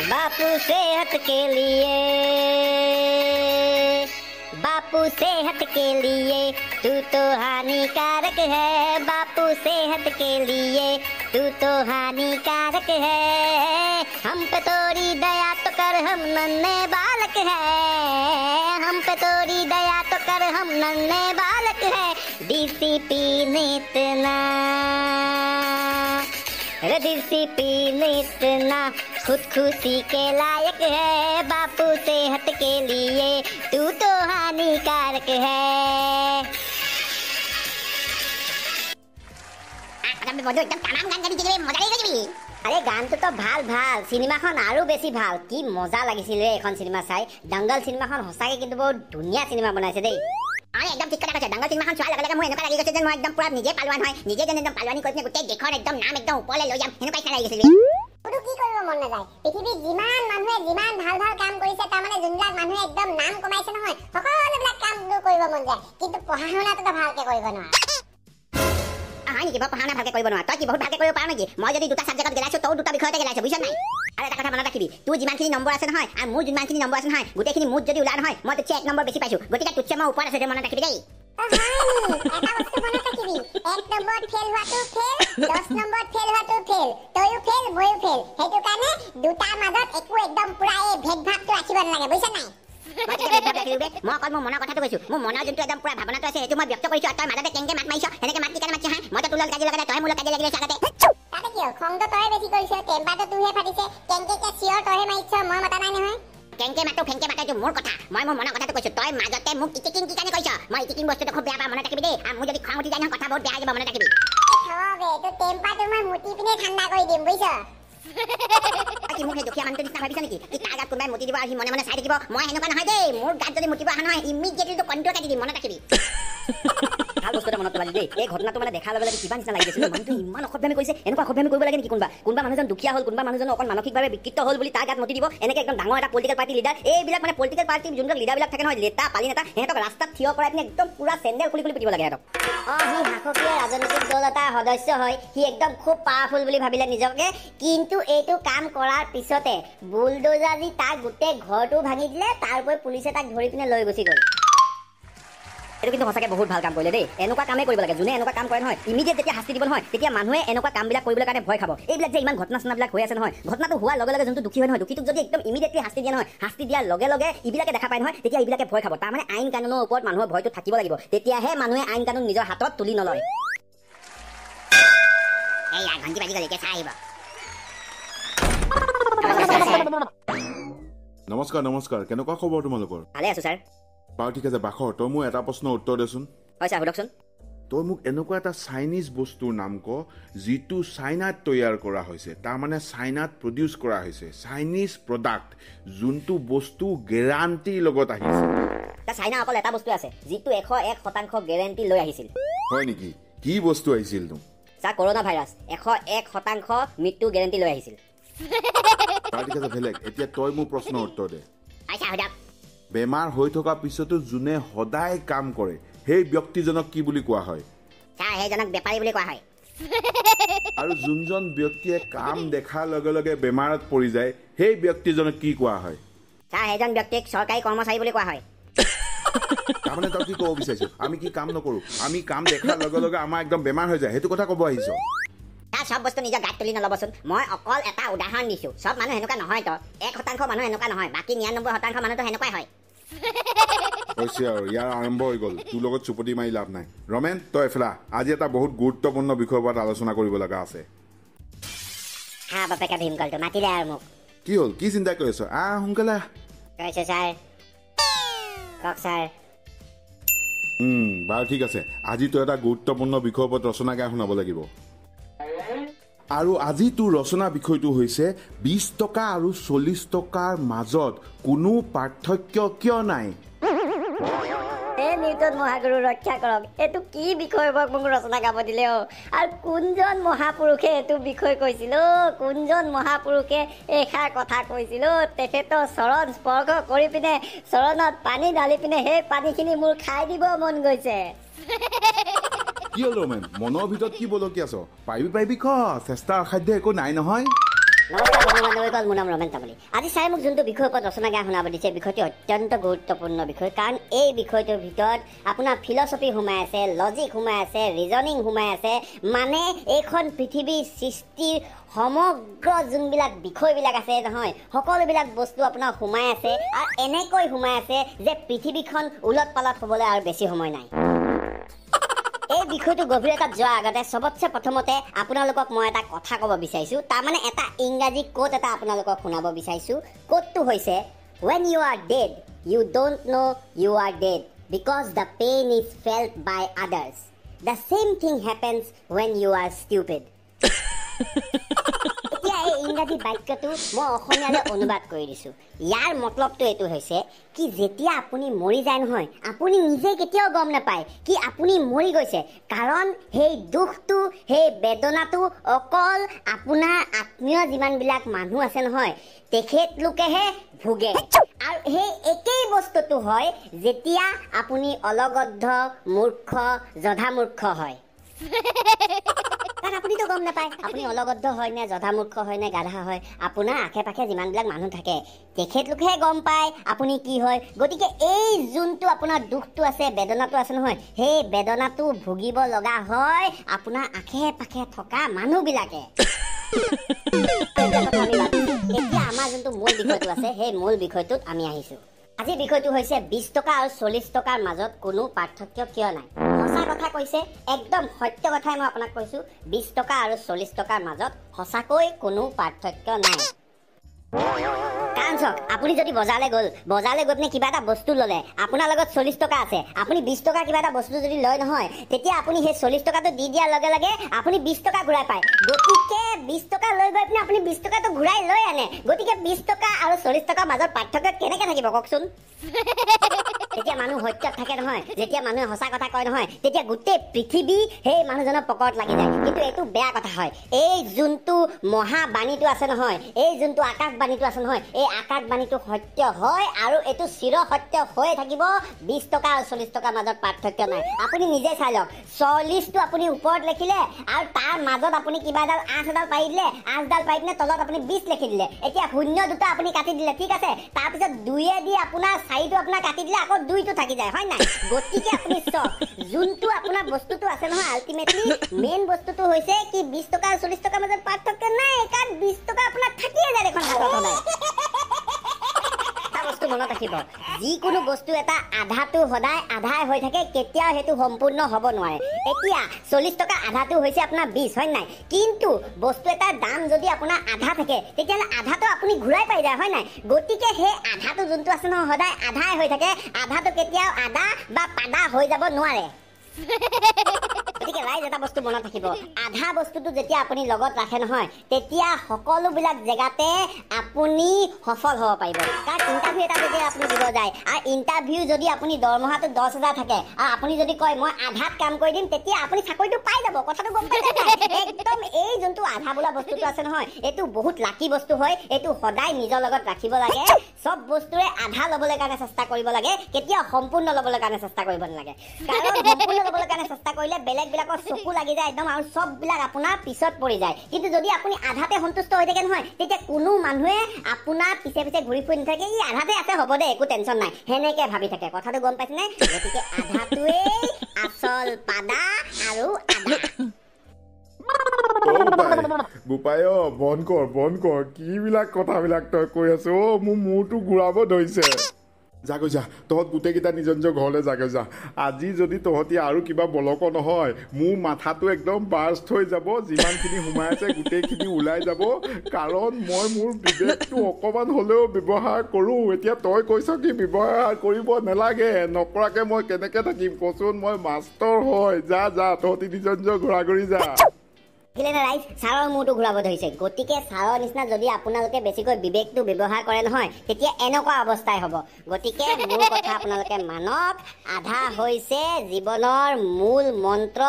बापू सेहत के लिए, बापू सेहत के लिए तू तो हानिकारक है। बापू सेहत के लिए तू तो हानिकारक है। हम पे तोरी दया तो कर, हम नन्हे बालक है। हम पे तोरी दया तो कर, हम नन्हे बालक है। डिसिप्लिन इतना, डिसिप्लिन इतना खुद खुशी के लायक है। बापू सेहत के लिए तू तो हानिकारक है। আরে গানটো তো ভাল ভাল, সিনেমাখন আৰু বেছি ভাল। কি মজা লাগিছিল ৰে এখন সিনেমা চাই। দঙ্গল সিনেমাখন সঁচাকে কিন্তু বহুত ধুনীয়া সিনেমা বনাইছে দেই। আরে একদম ঠিক কথা কৈছে। দঙ্গল সিনেমাখন চোৱাৰ লগে লগে মোৰ এনেকুৱা লাগি গৈছে যে মই একদম পুৰা নিজে পালোৱান হয়, নিজে যেন একদম পালোৱানি কৰি পিনে গোটেই দেশৰ একদম নাম একদম ওপৰলৈ লৈ যাম, এনেকুৱা ইচ্ছা লাগি গৈছিল। কোনো কি কৰিব মন নাযায়। পৃথিৱীত যিমান মানুহে যিমান ভাল ভাল কাম কৰিছে, তাৰমানে যোনবিলাক মানুহে একদম নাম কমাইছে নহয়, সকলোবিলাক কাম কৰিব মন যায়, কিন্তু পঢ়া শুনাটো ভালকে কৰিব নোৱাৰে। হয় নেকি? পঢ়া শুনা ভালকে কৰিব নোৱাৰা? তই কি বহুত ভালকে কৰিব পাৰ নেকি? মই যদি দুটা ছাবজেক্টত গেলাইছো, তই দুটা বিষয়তে গেলাইছ, বুজিছ নাই? আৰু এটা কথা মনত ৰাখিবি, তোৰ যিমানখিনি নম্বৰ আছে নহয় আৰু মোৰ যিমানখিনি নম্বৰ আছে নহয়, গোটেইখিনি মুঠ যদি ওলাই নহয়, মই তেতিয়া 1 নম্বৰ বেছি পাইছো। গতিকে তোতছে মই ওপৰত আছে, মনত ৰাখিবি দেই। এটা বস্তু মনত ৰাখিবি, 1 নম্বৰত ফেল হোৱাটো ফেল, 10 নম্বৰত ফেল হোৱাটো ফেল, তইও ফেল মইও ফেল। সেইটো কাৰণে দুটাৰ মাজত একো একদম পুৰা এই ভেদভাৱটো ৰাখিব নালাগে, বুজিছ নাই? মই অকল মোৰ মনৰ কথাটো কৈছো। মোৰ মনৰ যোনটো একদম পুৰা ভাৱনাটো আছে সেইটো মই ব্যক্ত কৰিছো। আৰু তই মাজতে কেনেকে মাত মাৰিছ, সেনেকে মাত কিকানে মাতিছ হা? মই তোৰ লগত কাজিয়া লগালে, তই মোৰ লগত কাজিয়া লাগি লৈছ আগতে। তাতে কিয়? খংটো তই বেছি কৰিছ, টেম্পাৰটো তোৰহে ফাটিছে। কেংকে চিঞৰ তইহে মাৰিছ, মই মতা নাই নহয়। কেংকে মাতো ফেংকে মাতো মোৰ কথা, মই মোৰ মনৰ কথাটো কৈছো। তই মাজতে মোক ইটিকিং কিকানে কৈছ। মই ইটিকিং বস্তুটো খুব বেয়া পাওঁ, মনত ৰাখিবি দেই। আৰু মোৰ যদি খং উঠি যায় নহয়, কথা বহুত বেয়া হৈ যাব, মনত ৰাখিবি। থবে তো টেম্পাৰটো মই মুতি পিনে ঠাণ্ডা কৰি দিম, বুজিছ? কি মোক সেই দুখীয়া মানুহটো নিচিনা ভাবিছ নেকি? কি তাৰ গাত কোনোবাই মুতি দিব আৰু সি মনে মনে চাই থাকিব? মই সেনেকুৱা নহয় দেই। মোৰ গাত যদি মুতিব অহা নহয়, ইমিডিয়েটলি তো কণ্ট্ৰল কাটি দিম, মনত ৰাখিবি। ভাল বস্তু এটা মনত পেলালি দেই। এই ঘটনাটো মানে দেখাৰ লগে লগে কিবা নিচিনা লাগি গৈছিল। মানুহটো ইমান অসভ্যামি কৰিছে। এনেকুৱা অসভ্যামি কৰিব লাগে নেকি? কোনোবা মানুহজন দুখীয়া হ'ল, কোনোবা মানুহজন অকল মানসিকভাৱে বিকৃত হ'ল বুলি তাৰ গাত মুতি দিব। এনেকে একদম ডাঙৰ এটা পলিটিকেল পাৰ্টি লিডাৰ, এইবিলাক মানে পলিটিকেল পাৰ্টি যোনবিলাক লিডাৰবিলাক থাকে নহয়, নেতা পালি নেতা, সিহঁতক ৰাস্তাত থিয় কৰাই পিনে একদম পুৰা চেণ্ডেল খুলি খুলি পিটিব লাগে সিহঁতক। সি শাসকীয় ৰাজনৈতিক দল এটাৰ সদস্য হয়, সি একদম খুব পাৱাৰফুল বুলি ভাবিলে নিজকে। কিন্তু এইটো কাম কৰাৰ পিছতে বুলডোজাৰ দি তাৰ গোটেই ঘৰটো ভাঙি দিলে। তাৰ উপৰি পুলিচে তাক ধৰি পিনে লৈ গুচি গ'ল। এইটো কিন্তু সঁচাকৈ বহুত ভাল কাম কৰিলে দেই। এনেকুৱা কামেই কৰিব লাগে। যোনে এনেকুৱা কাম কৰে নহয়, ইমিডিয়েট যেতিয়া শাস্তি দিব নহয়, তেতিয়া মানুহে এনেকুৱা কামবিলাক কৰিবলৈ কাৰণে ভয় খাব। এইবিলাক যে ইমান ঘটনা চটনাবিলাক হৈ আছে নহয়, ঘটনাটো হোৱাৰ লগে লগে যোনটো দুখী হয় নহয়, দুখীটোক যদি একদম ইমিডিয়েটলি শাস্তি দিয়া নহয়, শাস্তি দিয়াৰ লগে লগে এইবিলাকে দেখা পায় নহয়, তেতিয়া এইবিলাকে ভয় খাব। তাৰমানে আইন কানুনৰ ওপৰত মানুহৰ ভয়টো থাকিব লাগিব, তেতিয়াহে মানুহে আইন কানুন নিজৰ হাতত তুলি নলয়। ঘণ্টি বাজি গ'ল, এতিয়া চাই আহিব। নমস্কাৰ নমস্কাৰ, কেনেকুৱা খবৰ তোমালোকৰ? ভালে আছো ছাৰ। বাৰু ঠিক আছে, বাখৰ তই মোক এটা প্ৰশ্নৰ উত্তৰ দেচোন। হয় ছাৰ, সোধকচোন। তই মোক এনেকুৱা এটা চাইনিজ বস্তুৰ নাম ক যিটো চাইনাত তৈয়াৰ কৰা হৈছে, তাৰমানে চাইনাত প্ৰডিউচ কৰা হৈছে, চাইনিজ প্ৰডাক্ট, যোনটো বস্তু গেৰাণ্টিৰ লগত আহিছে। চাইনা অকল এটা বস্তু আছে যিটো 101% গেৰেণ্টি লৈ আহিছিল। হয় নেকি? কি বস্তু আহিছিল নো? ছাৰ, কৰোনা ভাইৰাছ 101% মৃত্যু গেৰেণ্টি লৈ আহিছিল। ঠিক আছে, বেলেগ। এতিয়া তই মোৰ প্ৰশ্নৰ উত্তৰ দে। আচ্ছা, সোধক। বেমাৰ হৈ থকা পিছতো যোনে সদায় কাম কৰে, সেই ব্যক্তিজনক কি বুলি কোৱা হয়? ছাৰ, সেইজনক বেপাৰী বুলি কোৱা হয়। আৰু যোনজন ব্যক্তিয়ে কাম দেখাৰ লগে লগে বেমাৰত পৰি যায়, সেই ব্যক্তিজনক কি কোৱা হয়? ছাৰ, সেইজন ব্যক্তিক চৰকাৰী কৰ্মচাৰী বুলি কোৱা হয়। তাৰমানে তই কি ক'ব বিচাৰিছ? আমি কি কাম নকৰো, আমি কাম দেখাৰ লগে লগে আমাৰ একদম বেমাৰ হৈ যায়, সেইটো কথা ক'ব আহিছ? চব বস্তু নিজৰ গাত তুলি নল'বচোন। মই অকল এটা উদাহৰণ দিছো। চব মানুহ সেনেকুৱা নহয়। তো 1% মানুহ এনেকুৱা নহয়, বাকী 99% মানুহটো সেনেকুৱাই হয়। হৈছে আৰু ইয়াৰ আৰম্ভ হৈ গ'ল। তোৰ লগত চুপতি মাৰি লাভ নাই। ৰমেন, তই এফালা। আজি এটা বহুত গুৰুত্বপূৰ্ণ বিষয়ৰ ওপৰত আলোচনা কৰিব লগা আছে। হা বাপেকা ভীমকলটো মাতিলে আৰু মোক। কি হ'ল? কি চিন্তা কৰি আছ? সোনকালে কৈছে ছাৰ। কওক ছাৰ। বাৰু ঠিক আছে, আজি তই এটা গুৰুত্বপূৰ্ণ বিষয়ৰ ওপৰত ৰচনা গাই শুনাব লাগিব। আৰু আজি তোৰ ৰচনা বিষয়টো হৈছে 20 টকা আৰু 40 টকাৰ মাজত কোনো পাৰ্থক্য কিয় নাই? নিউটন মহাগুৰু ৰক্ষা কৰক। এইটো কি বিষয় মোক ৰচনা গাব দিলে? আৰু কোনজন মহাপুৰুষে এইটো বিষয় কৈছিল? কোনজন মহাপুৰুষে এইষাৰ কথা কৈছিল? তেখেতৰ চৰণ স্পৰ্শ কৰি পিনে, চৰণত পানী ঢালি পিনে সেই পানীখিনি মোৰ খাই দিব মন গৈছে। কি হ'ল ৰমেন, মনৰ ভিতৰত কি বলকি আছ? পাৰিবি খ, চেষ্টাৰ অসাধ্য একো নাই নহয়। নমস্কাৰ বন্ধু বান্ধৱীসকল, মোৰ নাম ৰমেন তামুলী। আজি ছাৰে মোক যোনটো বিষয়ৰ ওপৰত ৰচনা গাই শুনাব দিছে, বিষয়টো অত্যন্ত গুৰুত্বপূৰ্ণ বিষয়। কাৰণ এই বিষয়টোৰ ভিতৰত আপোনাৰ ফিলচফি সোমাই আছে, লজিক সোমাই আছে, ৰিজনিং সোমাই আছে। মানে এইখন পৃথিৱীৰ সৃষ্টিৰ সমগ্ৰ যোনবিলাক বিষয়বিলাক আছে নহয়, সকলোবিলাক বস্তু আপোনাৰ সোমাই আছে। আৰু এনেকৈ সোমাই আছে যে পৃথিৱীখন ওলট পালট হ'বলৈ আৰু বেছি সময় নাই। এই বিষয়টো গভীৰতাত যোৱাৰ আগতে চবতছে প্ৰথমতে আপোনালোকক মই এটা কথা ক'ব বিচাৰিছোঁ। তাৰমানে এটা ইংৰাজী কোট এটা আপোনালোকক শুনাব বিচাৰিছোঁ। কোটটো হৈছে, when you are dead you don't know you are dead because the pain is felt by others. The same thing happens when you are stupid. এতিয়া এই ইংৰাজী বাক্যটো মই অসমীয়ালৈ অনুবাদ কৰি দিছোঁ। ইয়াৰ মতলবটো এইটো হৈছে কি, যেতিয়া আপুনি মৰি যায় নহয়, আপুনি নিজে কেতিয়াও গম নাপায় কি আপুনি মৰি গৈছে। কাৰণ সেই দুখটো, সেই বেদনাটো অকল আপোনাৰ আত্মীয় যিমানবিলাক মানুহ আছে নহয়, তেখেতলোকেহে ভোগে। আৰু সেই একেই বস্তুটো হয় যেতিয়া আপুনি অলগদ্ধ, মূৰ্খ, জধামূৰ্খ হয়। কাৰণ আপুনিতো গম নাপায় আপুনি অলগদ্ধ হয় নে, জধামূৰ্খ হয় নে, গাধা হয়। আপোনাৰ আশে পাশে যিমানবিলাক মানুহ থাকে তেখেতলোকেহে গম পায় আপুনি কি হয়। গতিকে এই যোনটো আপোনাৰ দুখটো আছে, বেদনাটো আছে নহয়, সেই বেদনাটো ভুগিব লগা হয় আপোনাৰ আশে পাশে থকা মানুহবিলাকে। এতিয়া আমাৰ যোনটো মূল বিষয়টো আছে, সেই মূল বিষয়টোত আমি আহিছোঁ। আজি বিষয়টো হৈছে 20 টকা আৰু 40 টকাৰ মাজত কোনো পাৰ্থক্য কিয় নাই। সঁচা কথা কৈছে, একদম সত্য কথাই মই আপোনাক কৈছোঁ, 20 টকা আৰু 40 টকাৰ মাজত সঁচাকৈ কোনো পাৰ্থক্য নাই। কাৰণ চাওক, আপুনি যদি বজাৰলৈ গৈ পিনে কিবা এটা বস্তু ল'লে, আপোনাৰ লগত 40 টকা আছে, আপুনি 20 টকা কিবা এটা বস্তু যদি লয় নহয়, তেতিয়া আপুনি সেই 40 টকাটো দি দিয়াৰ লগে লগে আপুনি 20 টকা ঘূৰাই পায়। গতিকে 20 টকা লৈ গৈ পিনে আপুনি 20 টকাটো ঘূৰাই লৈ আনে। গতিকে 20 টকা আৰু 40 টকাৰ মাজত পাৰ্থক্য কেনেকৈ থাকিব কওকচোন? যেতিয়া মানুহ সত্যত থাকে নহয়, যেতিয়া মানুহে সঁচা কথা কয় নহয়, তেতিয়া গোটেই পৃথিৱী সেই মানুহজনৰ পকৰত লাগি যায়। কিন্তু এইটো বেয়া কথা হয়। এই যোনটো মহাবাণীটো আছে নহয়, এই যোনটো আকাশবাণীটো আছে নহয়, এই আকাশবাণীটো সত্য হয় আৰু এইটো চিৰ সত্য হৈয়ে থাকিব। 20 টকা আৰু 40 টকাৰ মাজত পাৰ্থক্য নাই। আপুনি নিজে চাই লওক, 40টো আপুনি ওপৰত লিখিলে আৰু তাৰ মাজত আপুনি কিবা এডাল আঁচ এডাল পাৰি দিলে, আঁচডাল পাৰি পিনে তলত আপুনি 20 লিখি দিলে। এতিয়া শূন্য দুটা আপুনি কাটি দিলে, ঠিক আছে। তাৰপিছত 2 দি আপোনাৰ 4টো আপোনাৰ কাটি দিলে, আকৌ 2টো থাকি যায়, হয় নাই? গতিকে আপুনি চাওক, যোনটো আপোনাৰ বস্তুটো আছে নহয়, আল্টিমেটলি মেইন বস্তুটো হৈছে কি 20 টকা আৰু 40 টকাৰ মাজত পাৰ্থক্য নাই। কাৰণ 20 টকা আপোনাৰ থাকিয়ে যায় দেখোন হাতত সদায়। বস্তু মনত ৰাখিব, যিকোনো বস্তু এটা আধাটো সদায় আধাই হৈ থাকে, কেতিয়াও সেইটো সম্পূৰ্ণ হ'ব নোৱাৰে। এতিয়া 40 টকা আধাটো হৈছে আপোনাৰ 20, হয় নাই? কিন্তু বস্তু এটাৰ দাম যদি আপোনাৰ আধা থাকে, তেতিয়াহ'লে আধাটো আপুনি ঘূৰাই পাই যায়, হয় নাই? গতিকে সেই আধাটো যোনটো আছে নহয়, সদায় আধাই হৈ থাকে। আধাটো কেতিয়াও আধা বা পাদা হৈ যাব নোৱাৰে। গতিকে ৰাইজ এটা বস্তু মনত ৰাখিব, আধা বস্তুটো যেতিয়া আপুনি লগত ৰাখে নহয়, তেতিয়া সকলোবিলাক জেগাতে আপুনি সফল হ'ব পাৰিব। কাৰণ ইণ্টাৰভিউ এটা যেতিয়া আপুনি দিব যায়, আৰু ইণ্টাৰভিউ যদি আপুনি দৰমহাটো 10,000 থাকে আৰু আপুনি যদি কয় মই আধাত কাম কৰি দিম, তেতিয়া আপুনি চাকৰিটো পাই যাব। কথাটো গম পাইছে নাই? একদম এই যোনটো আধা বোলা বস্তুটো আছে নহয়, এইটো বহুত লাকি বস্তু হয়। এইটো সদায় নিজৰ লগত ৰাখিব লাগে। চব বস্তুৰে আধা ল'বলৈ কাৰণে চেষ্টা কৰিব লাগে, কেতিয়াও সম্পূৰ্ণ ল'বলৈ কাৰণে চেষ্টা কৰিব নালাগে। কাৰণ সম্পূৰ্ণ ল'বলৈ কাৰণে চেষ্টা কৰিলে বেলেগবিলাকৰ চকু লাগি যায় একদম, আৰু চববিলাক আপোনাৰ পিছত পৰি যায়। কিন্তু যদি আপুনি আধাতে সন্তুষ্ট হৈ থাকে নহয়, তেতিয়া কোনো মানুহে আপোনাৰ পিছে পিছে ঘূৰি ফুৰি নাথাকে, ই আধাতে আছে, হ'ব দে, একো টেনশ্যন নাই, সেনেকে ভাবি থাকে। কথাটো গম পাইছেনে? গতিকে আধাটোৱেই আচল পাদা আৰু আধা। গোপাই বন্ধ কৰ, কিবিলাক কথাবিলাক তই কৈ আছ? মোৰ মূৰটো ঘূৰাব ধৰিছে। যাগৈ যা, তহঁত গোটেইকেইটা নিজৰ নিজৰ ঘৰলৈ যাগৈ যা। আজি যদি তহঁতি আৰু কিবা বলক নহয়, মোৰ মাথাটো একদম বাৰ্ষ্ট হৈ যাব। যিমানখিনি সোমাই আছে গোটেইখিনি ওলাই যাব। কাৰণ মই মোৰ বিবেকটো অকণমান হ'লেও ব্যৱহাৰ কৰোঁ। এতিয়া তই কৈছ কি ব্যৱহাৰ কৰিব নালাগে, নকৰাকৈ মই কেনেকৈ থাকিম কচোন? মই মাষ্টৰ হয়। যা তহঁতি নিজৰ নিজৰ ঘূৰা-ঘূৰি যা। ৰাইজ ছাৰৰ মূৰটো ঘূৰাব ধৰিছে। গতিকে ছাৰৰ নিচিনা যদি আপোনালোকে বেছিকৈ বিবেকটো ব্যৱহাৰ কৰে নহয়, তেতিয়া এনেকুৱা অৱস্থাই হ'ব। গতিকে মোৰ কথা আপোনালোকে মানক। আধা হৈছে জীৱনৰ মূল মন্ত্ৰ।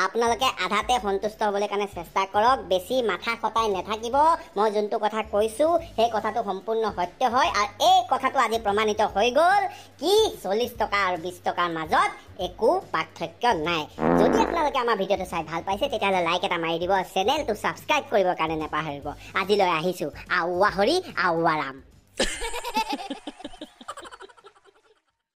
আপোনালোকে আধাতে সন্তুষ্ট হ'বলৈ কাৰণে চেষ্টা কৰক, বেছি মাথা খটাই নাথাকিব। মই যোনটো কথা কৈছোঁ সেই কথাটো সম্পূৰ্ণ সত্য হয়, আৰু এই কথাটো আজি প্ৰমাণিত হৈ গ'ল কি 40 টকা আৰু 20 টকাৰ মাজত একো পাৰ্থক্য নাই যদি আপোনালোকে আমাৰ ভিডিঅ'টো চাই ভাল পাইছে তেতিয়াহ'লে লাইক এটা মাৰি দিব চেনেলটো ছাবস্ক্ৰাইব কৰিবৰ কাৰণে নাপাহৰিব আজিলৈ আহিছোঁ আউৱা হৰি আউৱা ৰাম